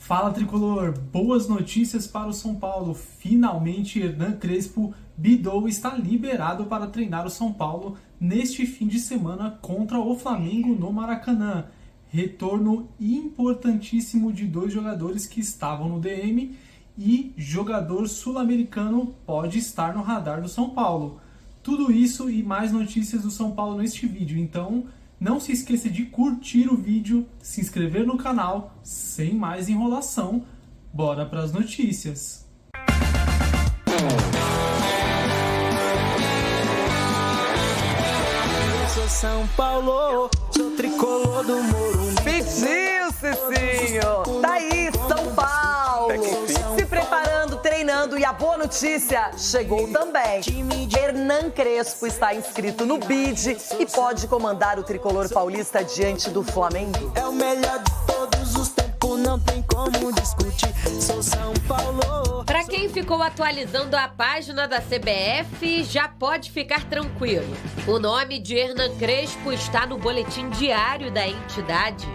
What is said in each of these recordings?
Fala, Tricolor! Boas notícias para o São Paulo. Finalmente, Hernan Crespo Bidou está liberado para treinar o São Paulo neste fim de semana contra o Flamengo no Maracanã. Retorno importantíssimo de dois jogadores que estavam no DM e jogador sul-americano pode estar no radar do São Paulo. Tudo isso e mais notícias do São Paulo neste vídeo, então não se esqueça de curtir o vídeo, se inscrever no canal, sem mais enrolação, bora para as notícias. Eu sou São Paulo, sou tricolor do Morumbi. Pediu, Cicinho! Tá aí, São Paulo! Se preparando, treinando e a boa notícia chegou também. Hernan Crespo está inscrito no BID e pode comandar o tricolor paulista diante do Flamengo. É o melhor de todos os tempos, não tem como discutir. Sou São Paulo. Para quem ficou atualizando a página da CBF, já pode ficar tranquilo. O nome de Hernan Crespo está no boletim diário da entidade.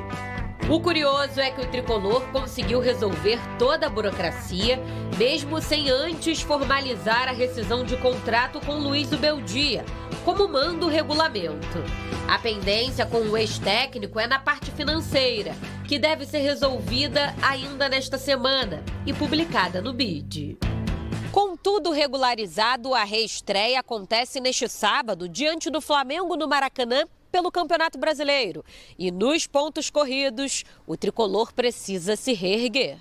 O curioso é que o tricolor conseguiu resolver toda a burocracia, mesmo sem antes formalizar a rescisão de contrato com Luiz Zubeldia, como manda o regulamento. A pendência com o ex-técnico é na parte financeira, que deve ser resolvida ainda nesta semana e publicada no BID. Com tudo regularizado, a reestreia acontece neste sábado, diante do Flamengo no Maracanã, pelo Campeonato Brasileiro. E nos pontos corridos, o tricolor precisa se reerguer.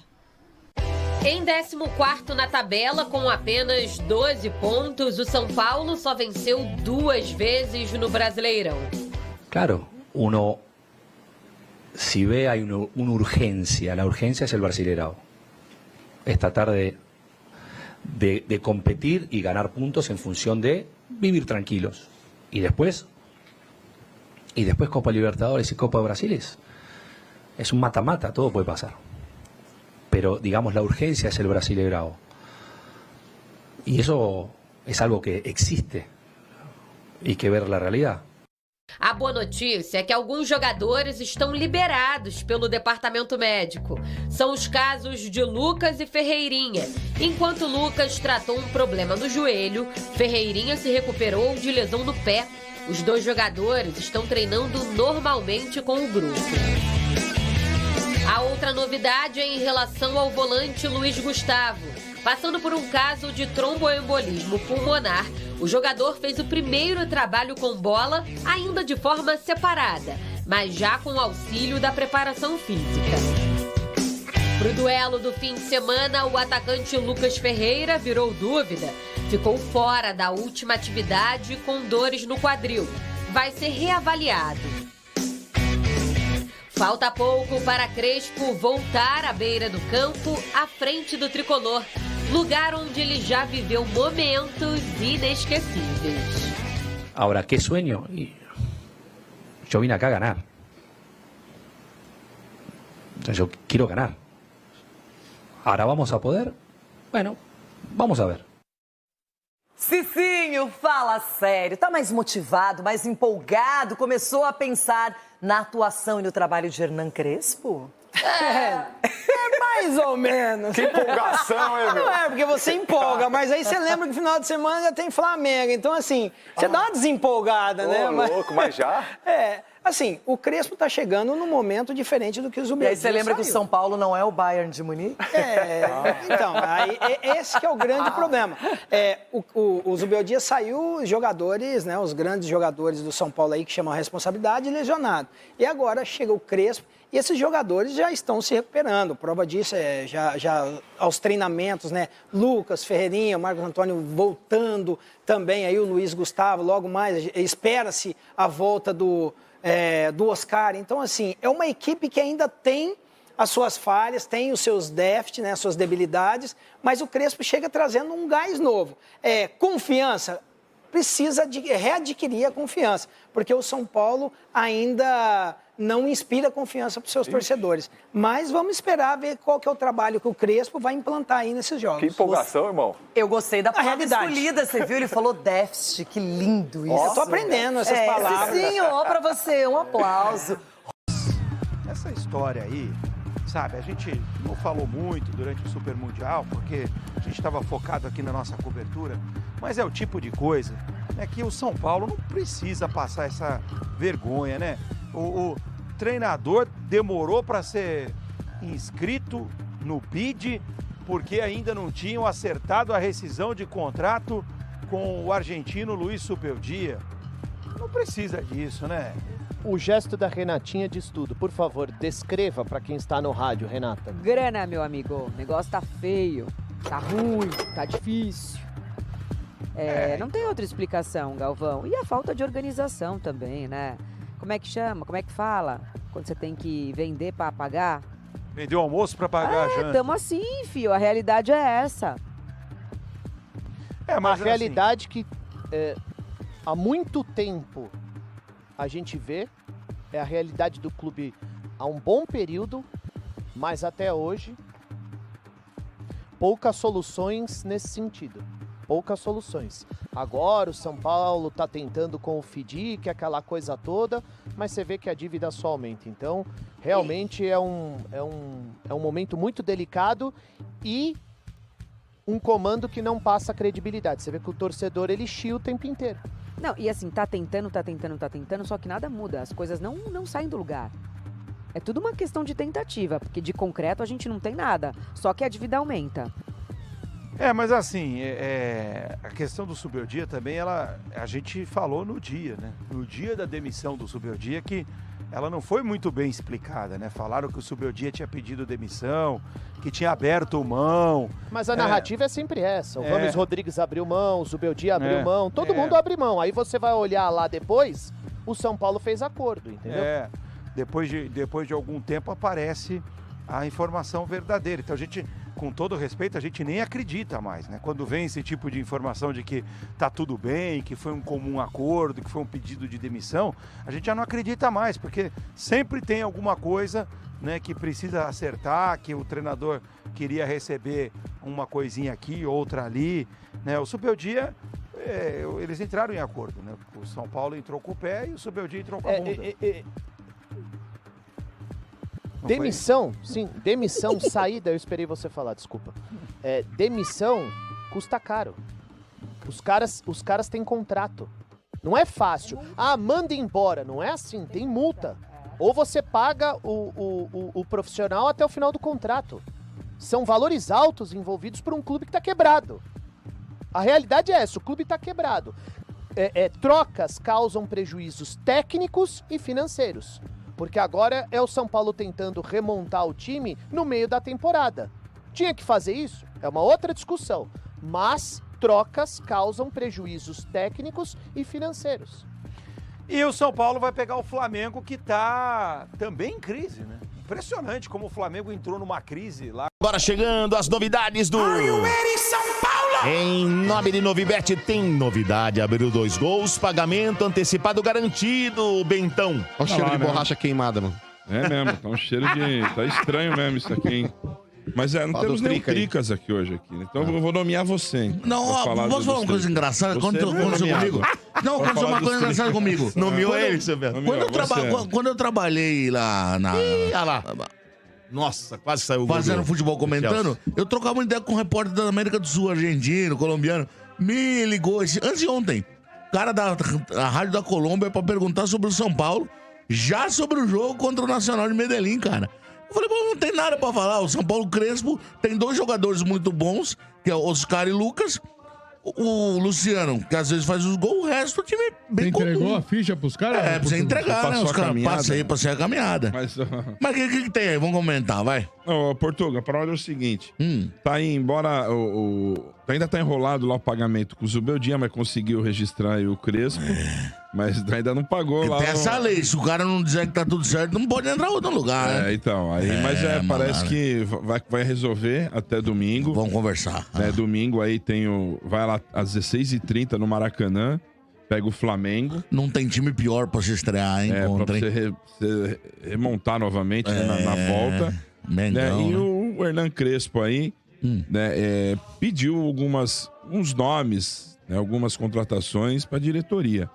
Em 14º na tabela, com apenas 12 pontos, o São Paulo só venceu 2 vezes no Brasileirão. Claro, si ve hay una urgencia, la urgencia es el Brasileirão. Es tratar de competir y ganar puntos en función de vivir tranquilos. Y después Copa Libertadores y Copa Brasil es un mata-mata, todo puede pasar. Pero, digamos, la urgencia es el Brasileirão. Y eso es algo que existe y que ver la realidad. A boa notícia é que alguns jogadores estão liberados pelo departamento médico. São os casos de Lucas e Ferreirinha. Enquanto Lucas tratou um problema no joelho, Ferreirinha se recuperou de lesão no pé. Os dois jogadores estão treinando normalmente com o grupo. A outra novidade é em relação ao volante Luiz Gustavo. Passando por um caso de tromboembolismo pulmonar, o jogador fez o primeiro trabalho com bola, ainda de forma separada, mas já com o auxílio da preparação física. Pro duelo do fim de semana, o atacante Lucas Ferreira virou dúvida. Ficou fora da última atividade com dores no quadril. Vai ser reavaliado. Falta pouco para Crespo voltar à beira do campo, à frente do tricolor. Lugar onde ele já viveu momentos inesquecíveis. Ahora, ¿qué sueño? Yo vine acá a ganar. Yo quiero ganar. ¿Ahora vamos a poder? Bueno, vamos a ver. Cicinho, fala sério. Tá mais motivado, mais empolgado? Começou a pensar na atuação e no trabalho de Hernan Crespo? Mais ou menos. Que empolgação, hein, meu? Não é, porque você empolga, mas aí você lembra que no final de semana já tem Flamengo. Então, assim, você dá uma desempolgada, né? Louco, mas já? Assim, o Crespo tá chegando num momento diferente do que o Zubeldia. E aí você lembra que o São Paulo não é o Bayern de Munique? Então, aí, esse que é o grande problema. O Zubeldia saiu jogadores, né, os grandes jogadores do São Paulo aí que chamam a responsabilidade, lesionado. E agora chega o Crespo e esses jogadores já estão se recuperando. Prova disso é já aos treinamentos, né? Lucas, Ferreirinha, Marcos Antônio voltando também, aí o Luiz Gustavo, logo mais, espera-se a volta do Oscar. Então, assim, é uma equipe que ainda tem as suas falhas, tem os seus déficits, né, as suas debilidades, mas o Crespo chega trazendo um gás novo. Confiança, precisa readquirir a confiança, porque o São Paulo ainda não inspira confiança para os seus torcedores. Mas vamos esperar ver qual que é o trabalho que o Crespo vai implantar aí nesses jogos. Que empolgação, irmão. Eu gostei da palavra realidade. escolhida, você viu? Ele falou déficit, que lindo isso. Eu tô aprendendo essas palavras. Sim, ó, pra você, um aplauso. Essa história aí sabe, a gente não falou muito durante o Super Mundial, porque a gente estava focado aqui na nossa cobertura, mas é o tipo de coisa, né, que o São Paulo não precisa passar essa vergonha, né? O treinador demorou para ser inscrito no BID, porque ainda não tinham acertado a rescisão de contrato com o argentino Luiz Superdia. Não precisa disso, né? O gesto da Renatinha diz tudo. Por favor, descreva para quem está no rádio, Renata. Grana, meu amigo. O negócio tá feio, tá ruim, tá difícil. Não tem outra explicação, Galvão. E a falta de organização também, né? Como é que chama? Como é que fala? Quando você tem que vender para pagar? Vender o almoço para pagar a janta. Tamo assim, fio. A realidade é essa. Mas a realidade que há muito tempo a gente vê é a realidade do clube há um bom período, mas até hoje poucas soluções nesse sentido. Poucas soluções. Agora o São Paulo está tentando com o FIDIC, aquela coisa toda, mas você vê que a dívida só aumenta. Então, realmente é um momento muito delicado e um comando que não passa credibilidade. Você vê que o torcedor, ele chia o tempo inteiro. Não, e assim, tá tentando, só que nada muda. As coisas não saem do lugar. É tudo uma questão de tentativa, porque de concreto a gente não tem nada. Só que a dívida aumenta. Mas assim, a questão do Superdia também, a gente falou no dia, né? No dia da demissão do Superdia, que ela não foi muito bem explicada, né? Falaram que o Superdia tinha pedido demissão, que tinha aberto mão. Mas a narrativa é sempre essa. O Rames Rodrigues abriu mão, o Zubeldia abriu mão, todo mundo abre mão. Aí você vai olhar lá depois, o São Paulo fez acordo, entendeu? Depois de algum tempo aparece a informação verdadeira. Então a gente, com todo respeito, a gente nem acredita mais, né? Quando vem esse tipo de informação de que tá tudo bem, que foi um comum acordo, que foi um pedido de demissão, a gente já não acredita mais, porque sempre tem alguma coisa, né, que precisa acertar, que o treinador queria receber uma coisinha aqui, outra ali, né? O Superdia, eles entraram em acordo, né? O São Paulo entrou com o pé e o Superdia entrou com a bunda. Demissão, sim, demissão, saída, eu esperei você falar, desculpa. Demissão custa caro. Os caras têm contrato. Não é fácil. Manda embora. Não é assim, tem multa. Ou você paga o profissional até o final do contrato. São valores altos envolvidos por um clube que está quebrado. A realidade é essa, o clube está quebrado. Trocas causam prejuízos técnicos e financeiros. Porque agora é o São Paulo tentando remontar o time no meio da temporada. Tinha que fazer isso? É uma outra discussão. Mas trocas causam prejuízos técnicos e financeiros. E o São Paulo vai pegar o Flamengo, que está também em crise, né? Impressionante como o Flamengo entrou numa crise lá. Agora chegando as novidades do... São Paulo! Em nome de Novibet tem novidade. Abriu 2 gols, pagamento antecipado garantido, Bentão. Olha o cheiro de borracha queimada, mano. É mesmo, tá um cheiro de... Tá estranho mesmo isso aqui, hein? Mas não temos nem tricas aqui hoje, né? Então eu vou nomear você, hein? Não, posso falar uma coisa engraçada? Quando aconteceu comigo? Não, aconteceu uma coisa engraçada comigo. Nomeou ele, seu Beto. Quando eu trabalhei lá na... Olha lá. Nossa, quase saiu o gol. Fazendo futebol comentando, eu trocava uma ideia com um repórter da América do Sul, argentino, colombiano. Me ligou antes de ontem. O cara da Rádio da Colômbia pra perguntar sobre o São Paulo, já sobre o jogo contra o Nacional de Medellín, cara. Eu falei, não tem nada pra falar. O São Paulo Crespo tem 2 jogadores muito bons, que é o Oscar e Lucas. O Luciano, que às vezes faz os gols, o resto do time é bem comum. Você entregou a ficha pros caras? Precisa entregar, né? Os caras passei a caminhada. Mas o que tem aí? Vamos comentar, vai. Portuga, a parada é o seguinte. Tá aí, embora ainda tá enrolado lá o pagamento com o Zubeldia, mas conseguiu registrar aí o Crespo. Mas ainda não pagou lá. Tem essa lei, se o cara não dizer que tá tudo certo, não pode entrar em outro lugar, né? Então, aí, mas parece que vai resolver até domingo. Vamos conversar. Domingo aí vai lá às 16h30 no Maracanã, pega o Flamengo. Não tem time pior pra se estrear, hein? Pra você remontar novamente na volta. Mengão, e o Hernan Crespo aí pediu uns nomes, algumas contratações pra diretoria.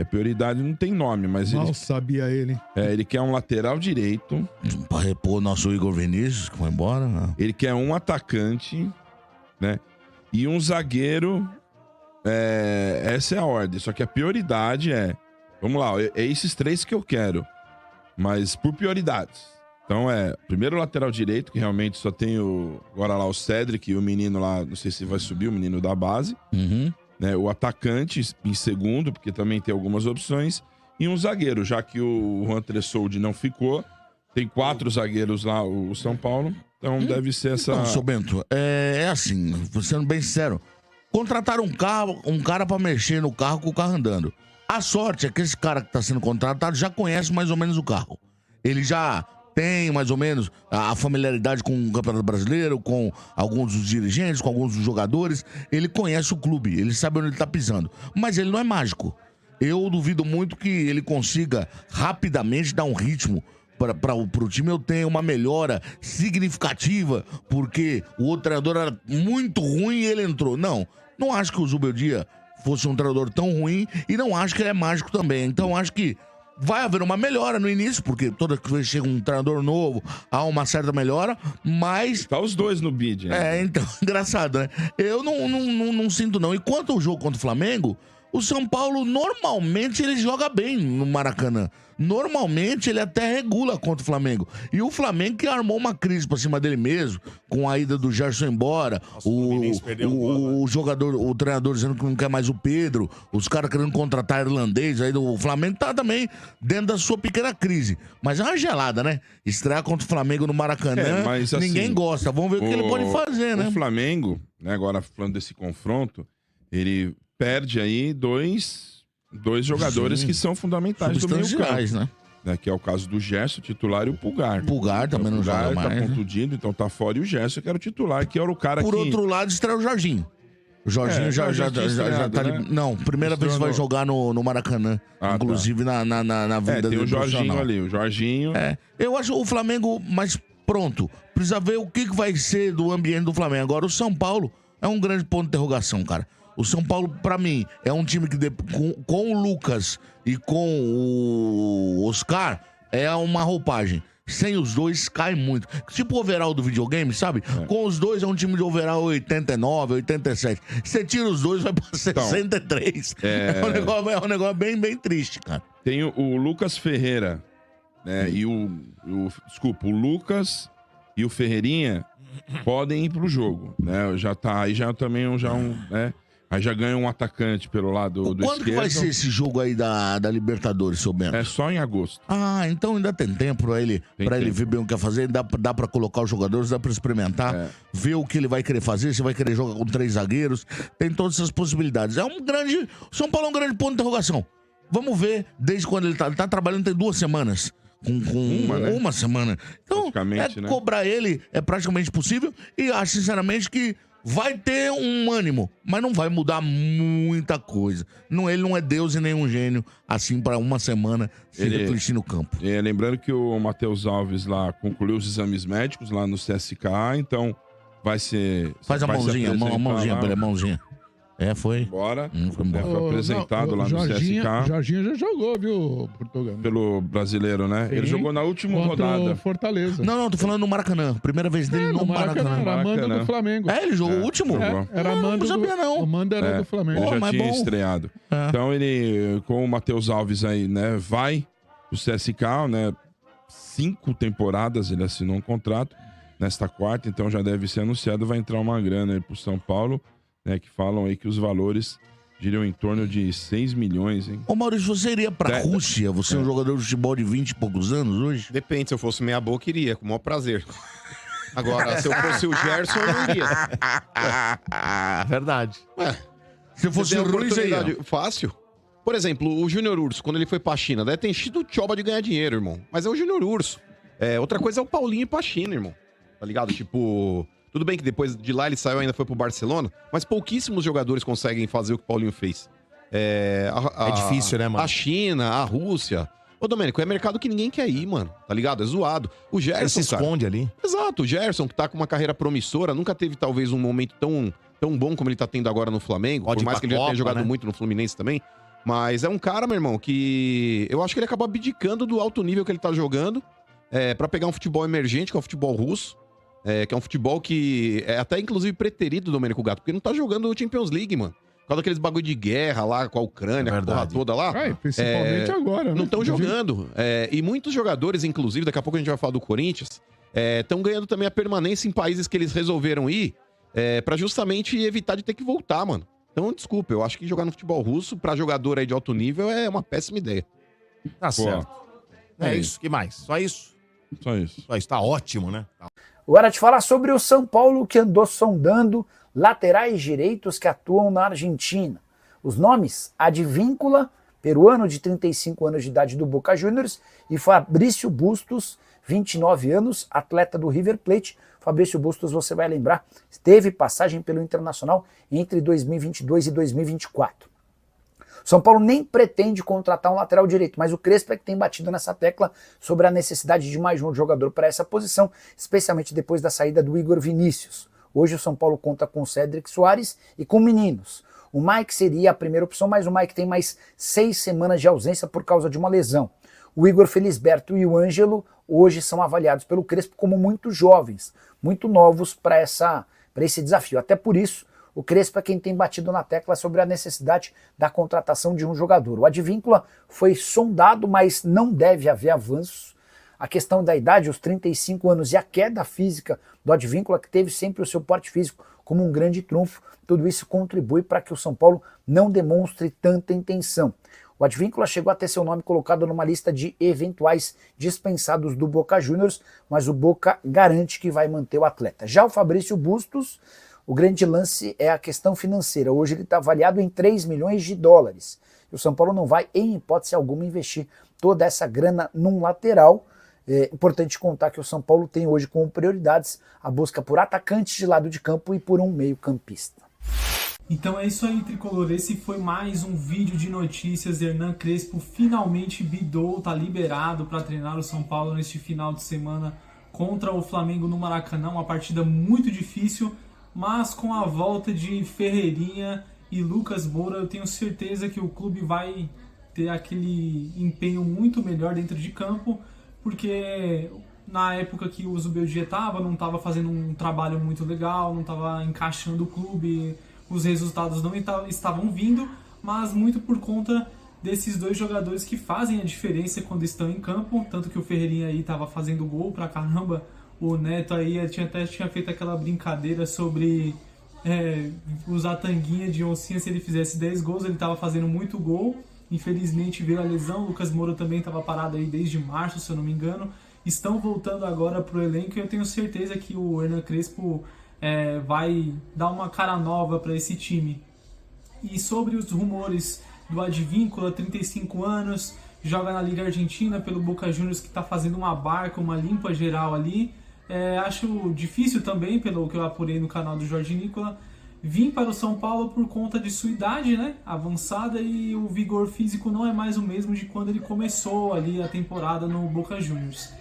Prioridade não tem nome, mas Mal ele... sabia ele. Ele quer um lateral direito. Pra repor nosso Igor Vinícius, que foi embora. Né? Ele quer um atacante, né? E um zagueiro. Essa é a ordem. Só que a prioridade é... Vamos lá, é esses 3 que eu quero. Mas por prioridades. Então primeiro o lateral direito, que realmente só tem agora lá o Cedric e o menino lá, não sei se vai subir, o menino da base. Né, o atacante em segundo, porque também tem algumas opções. E um zagueiro, já que o Juan Tressoldi não ficou. Tem 4 zagueiros lá, o São Paulo. Então deve ser essa... Não, seu Bento, é assim, sendo bem sincero. Contrataram um cara pra mexer no carro com o carro andando. A sorte é que esse cara que tá sendo contratado já conhece mais ou menos o carro. Ele já tem mais ou menos a familiaridade com o Campeonato Brasileiro, com alguns dos dirigentes, com alguns dos jogadores. Ele conhece o clube, ele sabe onde ele tá pisando. Mas ele não é mágico. Eu duvido muito que ele consiga rapidamente dar um ritmo para o time. Eu tenho uma melhora significativa, porque o outro treinador era muito ruim e ele entrou. Não acho que o Zubeldia fosse um treinador tão ruim e não acho que ele é mágico também. Então acho que vai haver uma melhora no início, porque toda vez que chega um treinador novo, há uma certa melhora, mas... Tá os dois no bid, né? Então, engraçado, né? Eu não sinto, não. E quanto ao jogo contra o Flamengo, o São Paulo, normalmente, ele joga bem no Maracanã. Normalmente, ele até regula contra o Flamengo. E o Flamengo que armou uma crise pra cima dele mesmo, com a ida do Gerson embora, o jogador, o treinador dizendo que não quer mais o Pedro, os caras querendo contratar irlandês, aí o Flamengo tá também dentro da sua pequena crise. Mas é uma gelada, né? Estrear contra o Flamengo no Maracanã, mas, assim, ninguém gosta. Vamos ver o que ele pode fazer, né? O Flamengo, né, agora falando desse confronto, ele perde aí dois jogadores que são fundamentais do meio campo. Né? Que é o caso do Gerson, titular, e o Pulgar. Pulgar também não joga mais. O Pulgar tá contundido, então tá fora. E o Gerson, que era o titular, que era o cara Por outro lado, estreia o Jorginho. O Jorginho já tá... né? Não, primeira vez que vai jogar no Maracanã. Inclusive na vida tem o Jorginho ali, o Jorginho... Eu acho o Flamengo mais pronto. Precisa ver o que vai ser do ambiente do Flamengo. Agora, o São Paulo é um grande ponto de interrogação, cara. O São Paulo, pra mim, é um time que com o Lucas e com o Oscar é uma roupagem. Sem os dois, cai muito. Tipo o overall do videogame, sabe? Com os dois é um time de overall 89, 87. Você tira os dois, vai pra 63. É um negócio bem, bem triste, cara. Tem o Lucas Ferreira, né? E o Lucas e o Ferreirinha podem ir pro jogo, né? Já tá aí, né? Aí já ganha um atacante pelo lado do esquerdo. Quando que vai ser esse jogo aí da Libertadores, seu Bento? É só em agosto. Então ainda tem tempo pra ele ver bem o que quer fazer. Dá pra colocar os jogadores, dá pra experimentar, ver o que ele vai querer fazer, se vai querer jogar com 3 zagueiros. Tem todas essas possibilidades. O São Paulo é um grande ponto de interrogação. Vamos ver desde quando ele tá trabalhando, tem 2 semanas. Uma semana. Então, cobrar ele é praticamente possível. E acho, sinceramente, que vai ter um ânimo, mas não vai mudar muita coisa. Ele não é Deus e nem um gênio, assim, para uma semana se refletir no campo. Lembrando que o Matheus Alves lá concluiu os exames médicos lá no CSKA, então vai ser... Faz a mãozinha pra ele, a mãozinha. Foi. Bora. Foi apresentado lá no CSKA. O Jorginho já jogou, viu, Portugal? Pelo brasileiro, né? Sim. Ele jogou na última rodada. Fortaleza. Não, tô falando no Maracanã. Primeira vez dele no Maracanã. Era a Manda do Flamengo. Ele jogou o último? Era a Manda não sabia, não. O Manda era do Flamengo. Ele já tinha estreado. Então ele, com o Matheus Alves aí, né, vai pro CSKA, né? 5 temporadas ele assinou um contrato nesta quarta, então já deve ser anunciado, vai entrar uma grana aí pro São Paulo, né, que falam aí que os valores giriam em torno de 6 milhões, hein? Ô Maurício, você iria pra Rússia? Você é um jogador de futebol de 20 e poucos anos hoje? Depende, se eu fosse meia boca, iria, com o maior prazer. Agora, se eu fosse o Gerson, eu não iria. Verdade. Se eu fosse o Ruiz, fácil. Por exemplo, o Júnior Urso, quando ele foi pra China, deve ter enchido o choba de ganhar dinheiro, irmão. Mas é o Júnior Urso. Outra coisa é o Paulinho ir pra China, irmão. Tá ligado? Tipo... Tudo bem que depois de lá ele saiu e ainda foi pro Barcelona, mas pouquíssimos jogadores conseguem fazer o que o Paulinho fez. É difícil, né, mano? A China, a Rússia. Ô, Domênico, é mercado que ninguém quer ir, mano. Tá ligado? É zoado. O Gerson, ele se esconde ali. Exato. O Gerson, que tá com uma carreira promissora, nunca teve talvez um momento tão bom como ele tá tendo agora no Flamengo. Por mais que ele já tenha jogado muito no Fluminense também. Mas é um cara, meu irmão, que eu acho que ele acaba abdicando do alto nível que ele tá jogando pra pegar um futebol emergente, que é o futebol russo. Que é um futebol que é até, inclusive, preterido do Domênico Gato, porque não tá jogando o Champions League, mano. Por causa daqueles bagulho de guerra lá com a Ucrânia, com a porra toda lá. Principalmente agora, né? Não estão jogando. E muitos jogadores, inclusive, daqui a pouco a gente vai falar do Corinthians, estão ganhando também a permanência em países que eles resolveram ir pra justamente evitar de ter que voltar, mano. Então, desculpa, eu acho que jogar no futebol russo pra jogador aí de alto nível é uma péssima ideia. Tá certo. É isso, que mais? Só isso? Só isso. Só isso, tá ótimo, né? Hora de falar sobre o São Paulo, que andou sondando laterais direitos que atuam na Argentina. Os nomes: Advíncula, peruano de 35 anos de idade do Boca Juniors, e Fabrício Bustos, 29 anos, atleta do River Plate. Fabrício Bustos, você vai lembrar, teve passagem pelo Internacional entre 2022 e 2024. São Paulo nem pretende contratar um lateral direito, mas o Crespo é que tem batido nessa tecla sobre a necessidade de mais um jogador para essa posição, especialmente depois da saída do Igor Vinícius. Hoje o São Paulo conta com o Cédric Soares e com meninos. O Mike seria a primeira opção, mas o Mike tem mais 6 semanas de ausência por causa de uma lesão. O Igor Felisberto e o Ângelo hoje são avaliados pelo Crespo como muito jovens, muito novos para esse desafio. Até por isso, o Crespo é quem tem batido na tecla sobre a necessidade da contratação de um jogador. O Advíncula foi sondado, mas não deve haver avanços. A questão da idade, os 35 anos e a queda física do Advíncula, que teve sempre o seu porte físico como um grande trunfo, tudo isso contribui para que o São Paulo não demonstre tanta intenção. O Advíncula chegou a ter seu nome colocado numa lista de eventuais dispensados do Boca Juniors, mas o Boca garante que vai manter o atleta. Já o Fabrício Bustos, o grande lance é a questão financeira. Hoje ele está avaliado em 3 milhões de dólares. E o São Paulo não vai, em hipótese alguma, investir toda essa grana num lateral. É importante contar que o São Paulo tem hoje como prioridades a busca por atacantes de lado de campo e por um meio-campista. Então é isso aí, Tricolor. Esse foi mais um vídeo de notícias. Hernan Crespo finalmente bidou, tá liberado para treinar o São Paulo neste final de semana contra o Flamengo no Maracanã. Uma partida muito difícil, mas com a volta de Ferreirinha e Lucas Moura, eu tenho certeza que o clube vai ter aquele empenho muito melhor dentro de campo, porque na época que o Zubeldia não estava fazendo um trabalho muito legal, não estava encaixando o clube, os resultados não estavam vindo, mas muito por conta desses dois jogadores que fazem a diferença quando estão em campo, tanto que o Ferreirinha aí estava fazendo gol pra caramba. O Neto aí tinha feito aquela brincadeira sobre usar tanguinha de oncinha se ele fizesse 10 gols, ele estava fazendo muito gol. Infelizmente veio a lesão, o Lucas Moura também estava parado aí desde março, se eu não me engano. Estão voltando agora para o elenco e eu tenho certeza que o Hernan Crespo vai dar uma cara nova para esse time. E sobre os rumores do Advíncula, 35 anos, joga na Liga Argentina pelo Boca Juniors, que está fazendo uma barca, uma limpa geral ali. Acho difícil também, pelo que eu apurei no canal do Jorge Nicola, vir para o São Paulo por conta de sua idade, né, avançada, e o vigor físico não é mais o mesmo de quando ele começou ali a temporada no Boca Juniors.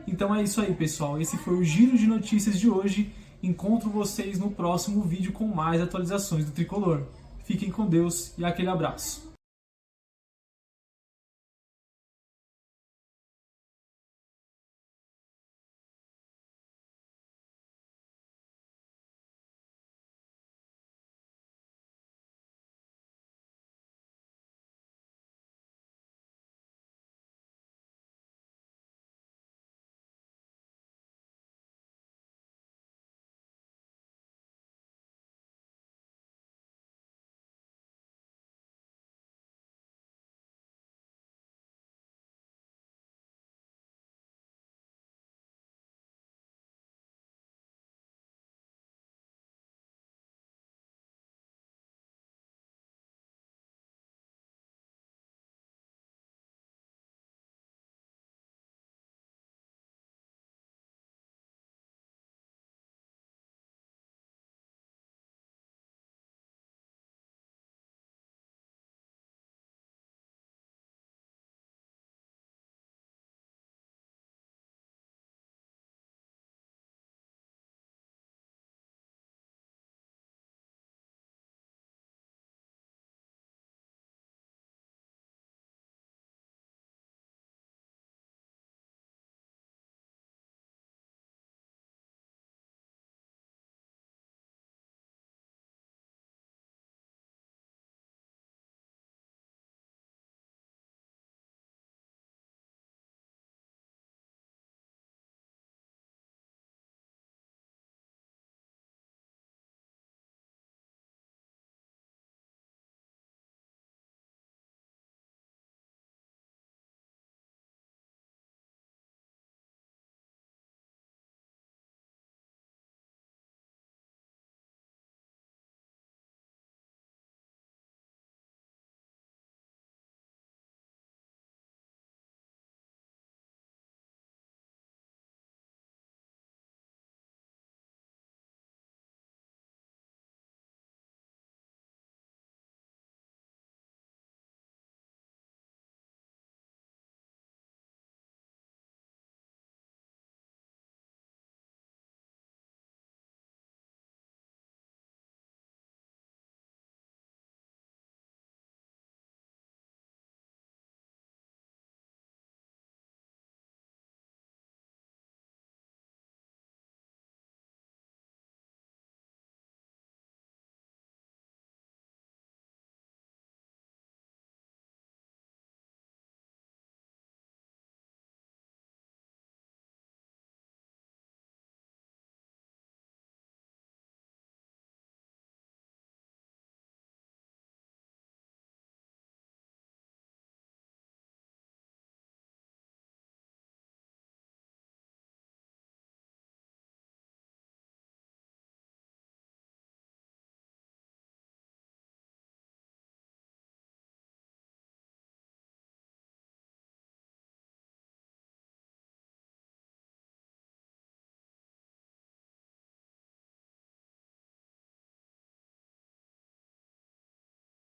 Então é isso aí, pessoal. Esse foi o Giro de Notícias de hoje. Encontro vocês no próximo vídeo com mais atualizações do Tricolor. Fiquem com Deus e aquele abraço.